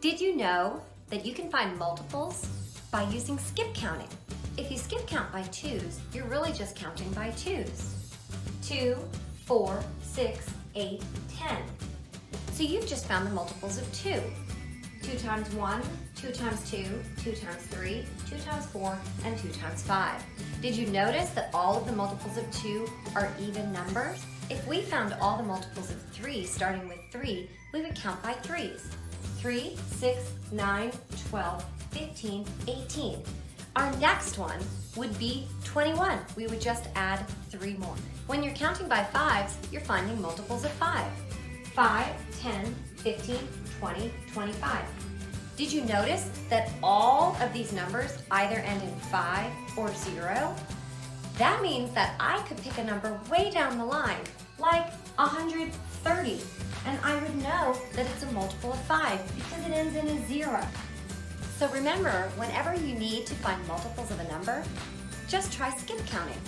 Did you know that you can find multiples by using skip counting? If you skip count by twos, you're really just counting by twos. 2, 4, 6, 8, 10. So you've just found the multiples of 2. 2 times 1, 2 times 2, 2 times 3, 2 times 4, and 2 times 5. Did you notice that all of the multiples of 2 are even numbers? If we found all the multiples of 3 starting with 3, we would count by threes. 3, 6, 9, 12, 15, 18. Our next one would be 21. We would just add 3 more. When you're counting by fives, you're finding multiples of 5. 5, 10, 15, 20, 25. Did you notice that all of these numbers either end in 5 or 0? That means that I could pick a number way down the line, like 130, and I would know that it's a multiple of 5 because it ends in a 0. So remember, whenever you need to find multiples of a number, just try skip counting.